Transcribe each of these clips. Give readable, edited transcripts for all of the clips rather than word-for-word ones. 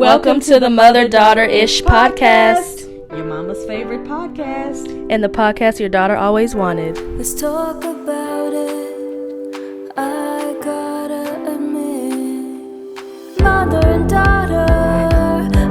Welcome to the Mother-Daughter-ish podcast. Your mama's favorite podcast. And the podcast your daughter always wanted. Let's talk about it. I gotta admit, mother and daughter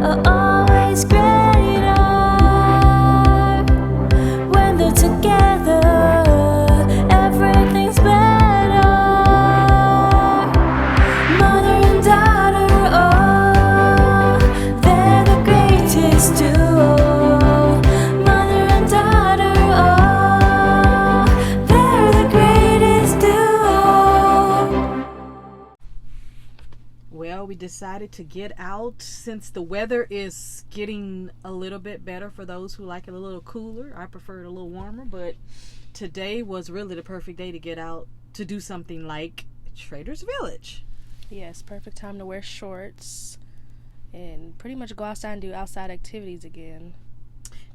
are always greater when they're together. Everything's better. Mother and daughter, oh, they're the greatest duo. Mother and daughter, oh, they're the greatest duo. Well, we decided to get out since the weather is getting a little bit better for those who like it a little cooler. I prefer it a little warmer, but today was really the perfect day to get out to do something like Trader's Village. Yes, perfect time to wear shorts and pretty much go outside and do outside activities again.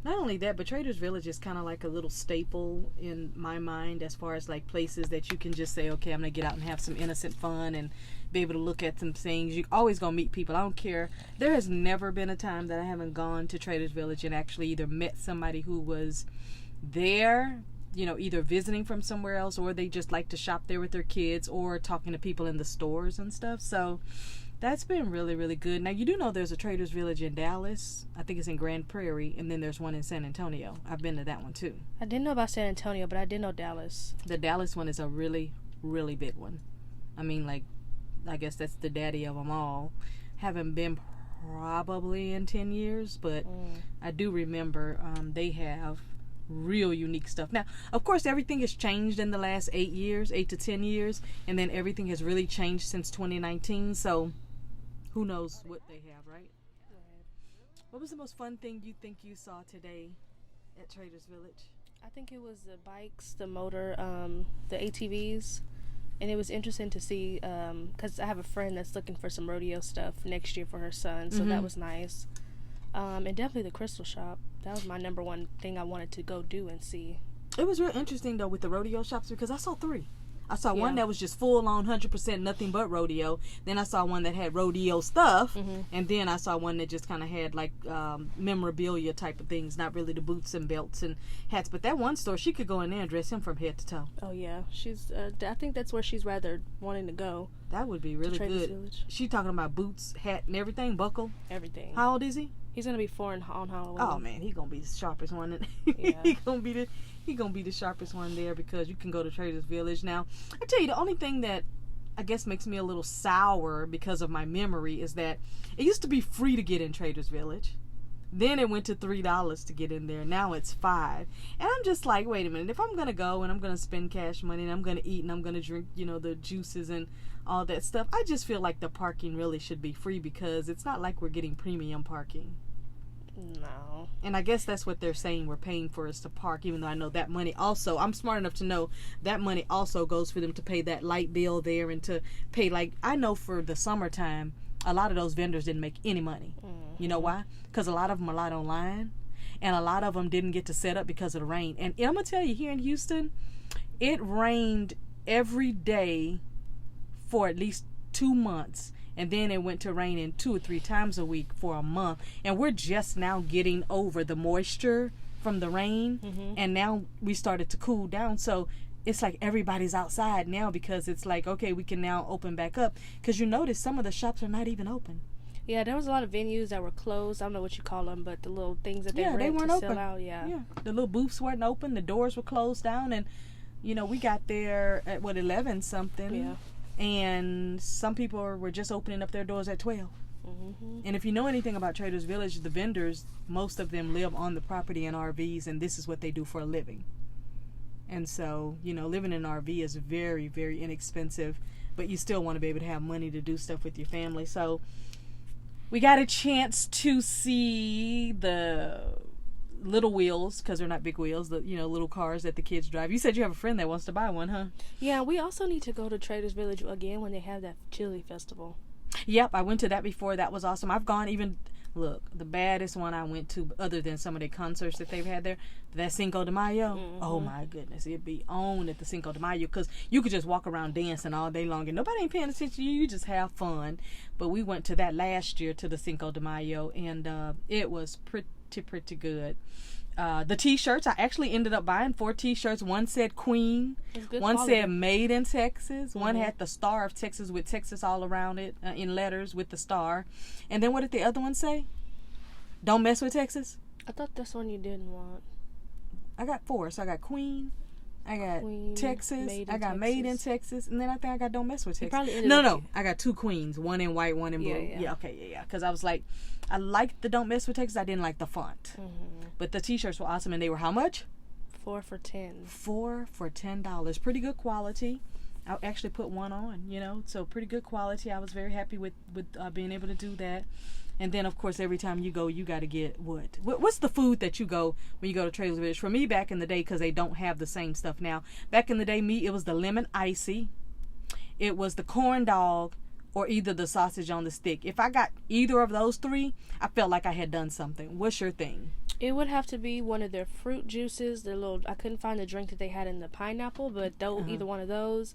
Not only that, but Trader's Village is kind of like a little staple in my mind as far as like places that you can just say, okay, I'm going to get out and have some innocent fun and be able to look at some things. You're always going to meet people. I don't care. There has never been a time that I haven't gone to Trader's Village and actually either met somebody who was there, you know, either visiting from somewhere else, or they just like to shop there with their kids, or talking to people in the stores and stuff. So that's been really, really good. Now, you do know there's a Trader's Village in Dallas. I think it's in Grand Prairie, and then there's one in San Antonio. I've been to that one, too. I didn't know about San Antonio, but I did know Dallas. The Dallas one is a really, really big one. I mean, like, I guess that's the daddy of them all. Haven't been probably in 10 years, but I do remember they have real unique stuff. Now, of course, everything has changed in the last 8 to 10 years, and then everything has really changed since 2019, so who knows what they have, right? What was the most fun thing you think you saw today at Trader's Village? I think it was the bikes, the motor, the ATVs, and it was interesting to see, because I have a friend that's looking for some rodeo stuff next year for her son, so that was nice. And definitely the crystal shop. That was my number one thing I wanted to go do and see. It was real interesting, though, with the rodeo shops, because I saw 3. I saw one that was just full on 100% nothing but rodeo. Then I saw one that had rodeo stuff. And then I saw one that just kind of had like memorabilia type of things, not really the boots and belts and hats. But that one store, she could go in there and dress him from head to toe. Oh, yeah. She's. I think that's where she's rather wanting to go. That would be really good. Village. She talking about boots, hat, and everything, buckle. Everything. How old is he? He's going to be 4 on Halloween. Oh, man, he going to be the sharpest one. Yeah. He going to be the sharpest one there, because you can go to Trader's Village. Now, I tell you, the only thing that I guess makes me a little sour because of my memory is that it used to be free to get in Trader's Village. Then it went to $3 to get in there. Now it's $5. And I'm just like, wait a minute. If I'm going to go and I'm going to spend cash money and I'm going to eat and I'm going to drink, you know, the juices and all that stuff, I just feel like the parking really should be free, because it's not like we're getting premium parking. No. And I guess that's what they're saying we're paying for, is to park, even though I know that money also, I'm smart enough to know that money also goes for them to pay that light bill there and to pay, like, I know for the summertime, a lot of those vendors didn't make any money. You know why? Because a lot of them relied online, and a lot of them didn't get to set up because of the rain. And I'm going to tell you, here in Houston, it rained every day for at least 2 months. And then it went to raining 2 or 3 times a week for a month. And we're just now getting over the moisture from the rain. And now we started to cool down. So it's like everybody's outside now, because it's like, okay, we can now open back up. Because you notice some of the shops are not even open. Yeah, there was a lot of venues that were closed. I don't know what you call them, but the little things that they rent to sell out. Yeah, the little booths weren't open. The doors were closed down. And, you know, we got there at, 11 something. Yeah. And some people were just opening up their doors at 12. And if you know anything about Trader's Village, the vendors, most of them live on the property in RVs, and this is what they do for a living. And so, you know, living in an RV is very, very inexpensive, but you still want to be able to have money to do stuff with your family. So we got a chance to see the little wheels, because they're not big wheels, the, you know, little cars that the kids drive. You said you have a friend that wants to buy one, huh? Yeah, we also need to go to Trader's Village again when they have that chili festival. Yep, I went to that before. That was awesome. I've gone even Look, the baddest one I went to, other than some of the concerts that they've had there, that Cinco de Mayo. Oh my goodness, it'd be on at the Cinco de Mayo, because you could just walk around dancing all day long and nobody ain't paying attention to you. You just have fun. But we went to that last year, to the Cinco de Mayo, and it was pretty good. The t-shirts, I actually ended up buying 4 t-shirts. One said Queen, one quality. said Made in Texas, one had the Star of Texas with Texas all around it, in letters with the star. And then what did the other one say? Don't mess with Texas. I thought that's one you didn't want. I got 4, so I got Queen, I got Queen, Texas, Made in I got Texas. Made in Texas, and then I think I got Don't Mess with Texas. probably ended No, up- I got 2 Queens, one in white, one in blue. Yeah. Yeah, because I was like, I liked the Don't Mess with Texas, I didn't like the font. But the t-shirts were awesome, and they were how much? 4 for $10. 4 for $10. Pretty good quality. I actually put one on, so pretty good quality. I was very happy with being able to do that. And then, of course, every time you go, you got to get what? What's the food that you go when you go to Trader's Village? For me, back in the day, because they don't have the same stuff now. Back in the day, it was the lemon icy. It was the corn dog, or either the sausage on the stick. If I got either of those 3, I felt like I had done something. What's your thing? It would have to be one of their fruit juices. I couldn't find the drink that they had in the pineapple, but either one of those.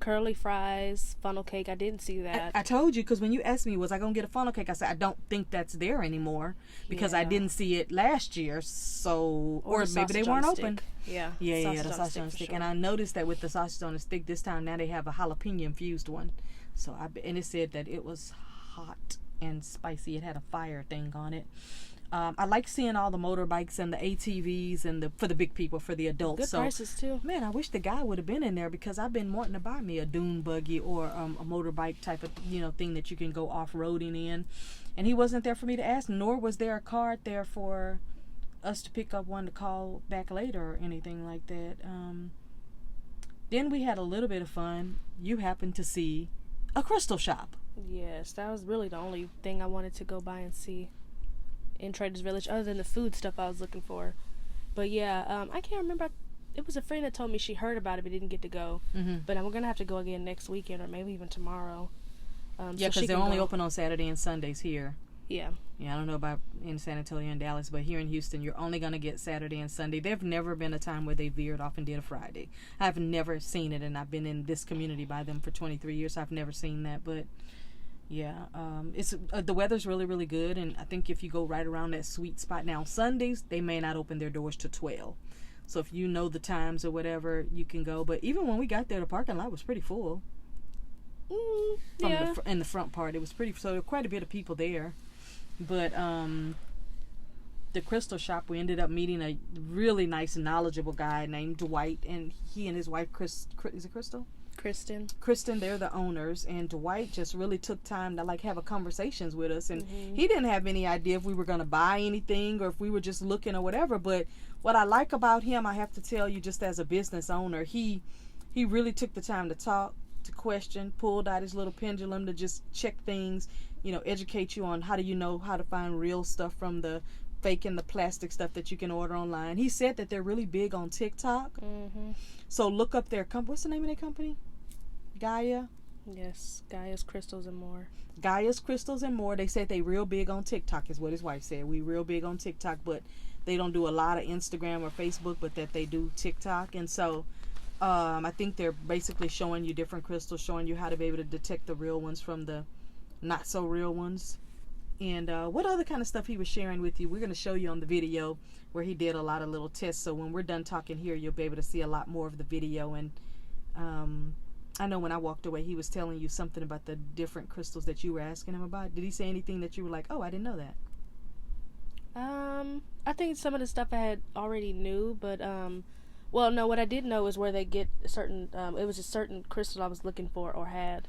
Curly fries, funnel cake. I didn't see that. I told you, because when you asked me, was I going to get a funnel cake? I said, I don't think that's there anymore, because I didn't see it last year. So, or the maybe they sausage on weren't a open. stick. Yeah, The sausage on a for stick. sure. And I noticed that with the sausage on a stick this time, now they have a jalapeno infused one. So and it said that it was hot and spicy. It had a fire thing on it. I like seeing all the motorbikes and the ATVs and for the big people, for the adults. Good prices too. Man, I wish the guy would have been in there, because I've been wanting to buy me a dune buggy or a motorbike type of thing that you can go off-roading in, and he wasn't there for me to ask. Nor was there a card there for us to pick up one to call back later or anything like that. Then we had a little bit of fun. You happened to see a crystal shop. Yes, that was really the only thing I wanted to go buy and see in Trader's Village, other than the food stuff I was looking for. But yeah, I can't remember. It was a friend that told me she heard about it but didn't get to go. But I'm gonna have to go again next weekend, or maybe even tomorrow. Yeah, because they're only open on Saturday and Sundays here. Yeah, I don't know about in San Antonio and Dallas, but here in Houston, you're only going to get Saturday and Sunday. There've never been a time where they veered off and did a Friday. I've never seen it, and I've been in this community by them for 23 years. I've never seen that, but yeah, it's the weather's really, really good, and I think if you go right around that sweet spot. Now, Sundays, they may not open their doors to 12. So if you know the times or whatever, you can go. But even when we got there, the parking lot was pretty full. yeah. In the front part, it was pretty, so there were quite a bit of people there. But the crystal shop, we ended up meeting a really nice, knowledgeable guy named Dwight, and he and his wife, is it Crystal? Kristen, they're the owners, and Dwight just really took time to have a conversations with us, and he didn't have any idea if we were going to buy anything or if we were just looking or whatever. But what I like about him, I have to tell you, just as a business owner, he really took the time to talk, to question, pulled out his little pendulum to just check things, educate you on how to find real stuff from the fake and the plastic stuff that you can order online. He said that they're really big on TikTok. So look up their company. What's the name of their company? Gaia? Yes, Gaia's Crystals and More. Gaia's Crystals and More. They said they real big on TikTok, is what his wife said. We real big on TikTok, but they don't do a lot of Instagram or Facebook, but that they do TikTok. And so I think they're basically showing you different crystals, showing you how to be able to detect the real ones from the not so real ones. And what other kind of stuff he was sharing with you, we're going to show you on the video where he did a lot of little tests. So when we're done talking here, you'll be able to see a lot more of the video. And I know when I walked away, he was telling you something about the different crystals that you were asking him about. Did he say anything that you were like, oh, I didn't know that? I think some of the stuff I had already knew, but well, no, what I did know is where they get certain it was a certain crystal I was looking for or had.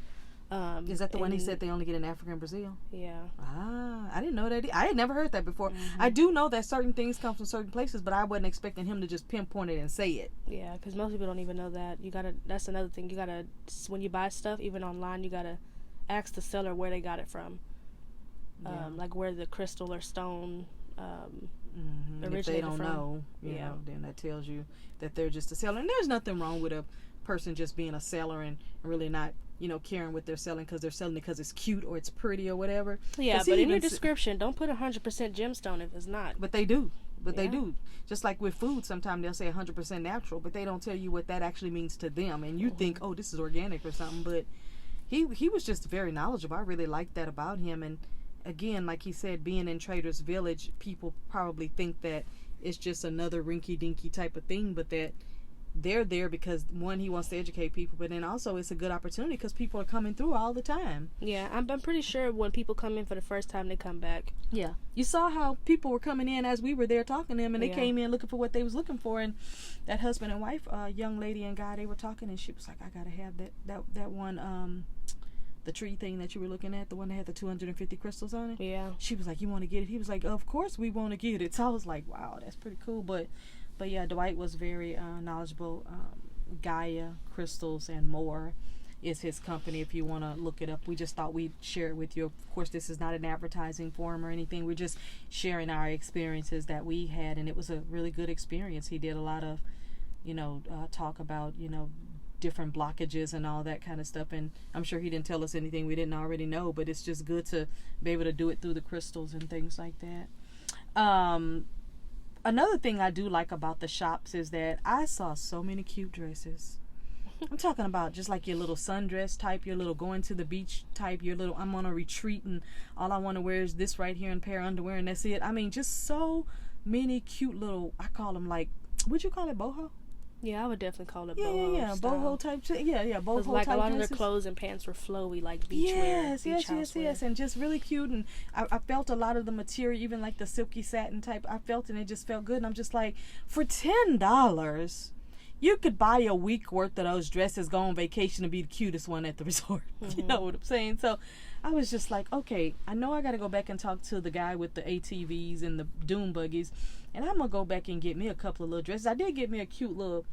Is that the one he said they only get in Africa and Brazil? Yeah. I didn't know that. I had never heard that before. I do know that certain things come from certain places, but I wasn't expecting him to just pinpoint it and say it. Yeah, because most people don't even know that. That's another thing. You gotta, when you buy stuff, even online, you gotta ask the seller where they got it from. Like where the crystal or stone originated if they don't from. know, you know, then that tells you that they're just a seller. And there's nothing wrong with a person just being a seller and really not, caring what they're selling because they're selling it because it's cute or it's pretty or whatever. Yeah, but in your description, don't put 100% gemstone if it's not. But they do. They do. Just like with food, sometimes they'll say 100% natural, but they don't tell you what that actually means to them. And you think, oh, this is organic or something. But he was just very knowledgeable. I really liked that about him. And again, like he said, being in Trader's Village, people probably think that it's just another rinky-dinky type of thing, but that they're there because, one, he wants to educate people, but then also it's a good opportunity because people are coming through all the time. Yeah, I'm pretty sure when people come in for the first time, they come back. Yeah. You saw how people were coming in as we were there talking to them, and they came in looking for what they was looking for, and that husband and wife, young lady and guy, they were talking, and she was like, I gotta have that one, the tree thing that you were looking at, the one that had the 250 crystals on it. Yeah. She was like, you want to get it? He was like, of course we want to get it. So I was like, wow, that's pretty cool. But yeah, Dwight was very knowledgeable. Gaia Crystals and More is his company if you want to look it up. We just thought we'd share it with you. Of course, this is not an advertising forum or anything. We're just sharing our experiences that we had, and it was a really good experience. He did a lot of, talk about, different blockages and all that kind of stuff, and I'm sure he didn't tell us anything we didn't already know, but it's just good to be able to do it through the crystals and things like that. Another thing I do like about the shops is that I saw so many cute dresses. I'm talking about just like your little sundress type, your little going to the beach type, your little I'm on a retreat and all I want to wear is this right here and a pair of underwear and that's it. I mean, just so many cute little, I call them like, would you call it boho? Yeah, I would definitely call it boho. Yeah, boho type. Yeah, boho like type. A lot dresses. of their clothes and pants were flowy, like beach wear. Yes, and just really cute. And I felt a lot of the material, even like the silky satin type. I felt and it just felt good. And I'm just like, for $10, you could buy a week worth of those dresses, go on vacation, and be the cutest one at the resort. Mm-hmm. You know what I'm saying? So I was just like, okay, I know I got to go back and talk to the guy with the ATVs and the dune buggies. And I'm going to go back and get me a couple of little dresses. I did get me a cute little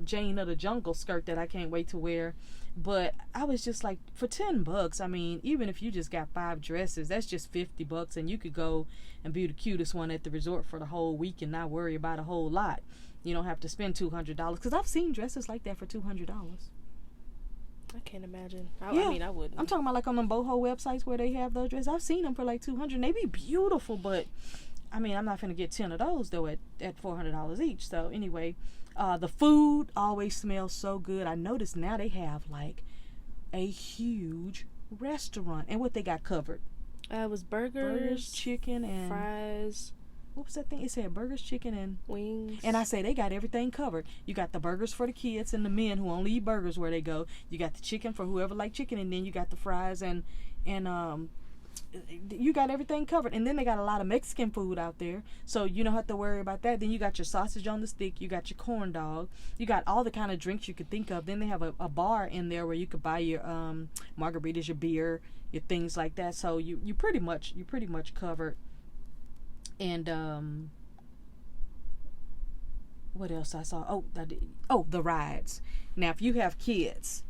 Jane of the Jungle skirt that I can't wait to wear. But I was just like, for $10, I mean, even if you just got 5 dresses, that's just $50. And you could go and be the cutest one at the resort for the whole week and not worry about a whole lot. You don't have to spend $200. Because I've seen dresses like that for $200. I can't imagine. I mean, I wouldn't. I'm talking about like on them boho websites where they have those dresses. I've seen them for like $200. And they be beautiful, but I mean, I'm not going to get 10 of those, though, at $400 each. So, anyway, the food always smells so good. I noticed now they have, like, a huge restaurant. And what they got covered? It was burgers, chicken, and fries. What was that thing? It said burgers, chicken, and wings. And I say they got everything covered. You got the burgers for the kids and the men who only eat burgers where they go. You got the chicken for whoever like chicken, and then you got the fries and you got everything covered. And then they got a lot of Mexican food out there, so you don't have to worry about that. Then you got your sausage on the stick, you got your corn dog, you got all the kind of drinks you could think of. Then they have a bar in there where you could buy your margaritas, your beer, your things like that. So you pretty much covered. And what else I saw? The rides. Now if you have kids,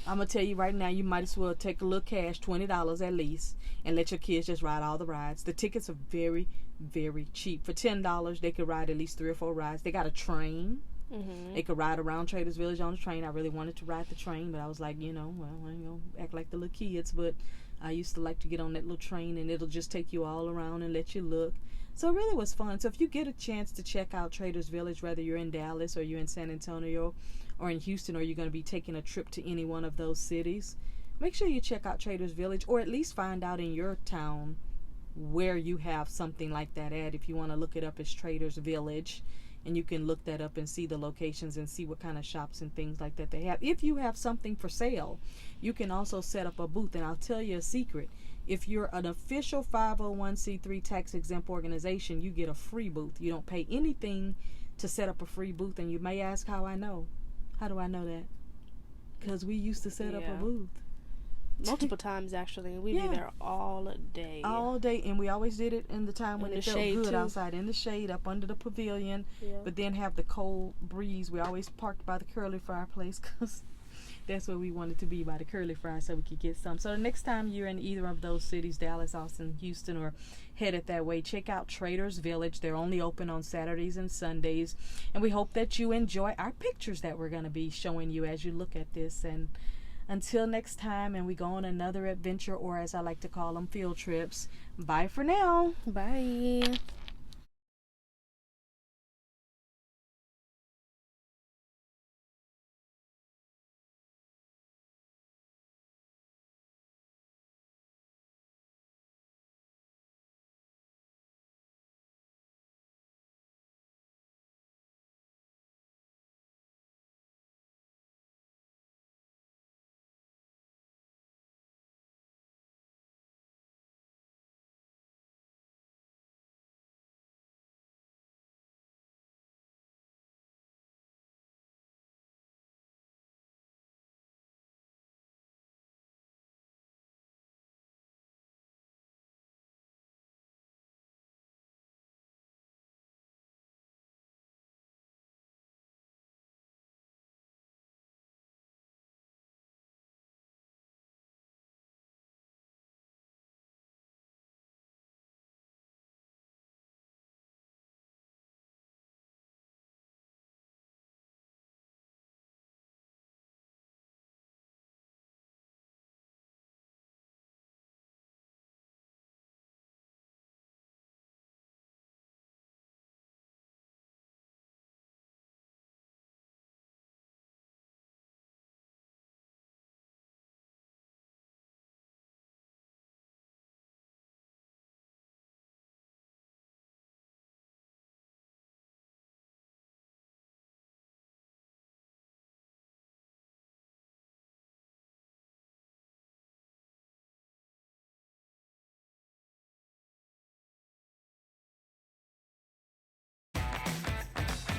I'm going to tell you right now, you might as well take a little cash, $20 at least, and let your kids just ride all the rides. The tickets are very, very cheap. For $10, they could ride at least 3 or 4 rides. They got a train. Mm-hmm. They could ride around Trader's Village on the train. I really wanted to ride the train, but I was like, I ain't going to act like the little kids, but I used to like to get on that little train, and it'll just take you all around and let you look. So it really was fun. So if you get a chance to check out Trader's Village, whether you're in Dallas or you're in San Antonio or in Houston, or you're going to be taking a trip to any one of those cities, make sure you check out Trader's Village, or at least find out in your town where you have something like that at. If you want to look it up as Trader's Village, and you can look that up and see the locations and see what kind of shops and things like that they have. If you have something for sale, you can also set up a booth. And I'll tell you a secret. If you're an official 501c3 tax-exempt organization, you get a free booth. You don't pay anything to set up a free booth. And you may ask how I know. How do I know that? Because we used to set up a booth. Multiple times, actually. We'd be there all day. All day. And we always did it in the time when it felt good too. Outside. In the shade, up under the pavilion. Yeah. But then have the cold breeze. We always parked by the curly fry place because that's where we wanted to be, by the curly fry, so we could get some. So the next time you're in either of those cities, Dallas, Austin, Houston, or headed that way, check out Trader's Village. They're only open on Saturdays and Sundays. And we hope that you enjoy our pictures that we're going to be showing you as you look at this. And Until next time, and we go on another adventure, or as I like to call them, field trips. Bye for now. Bye.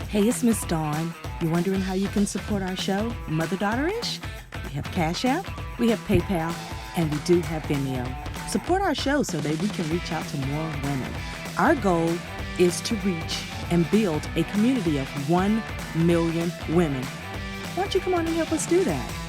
Hey, it's Miss Dawn. You're wondering how you can support our show, Mother-Daughter-ish? We have Cash App, we have PayPal, and we do have Vimeo. Support our show so that we can reach out to more women. Our goal is to reach and build a community of 1 million women. Why don't you come on and help us do that?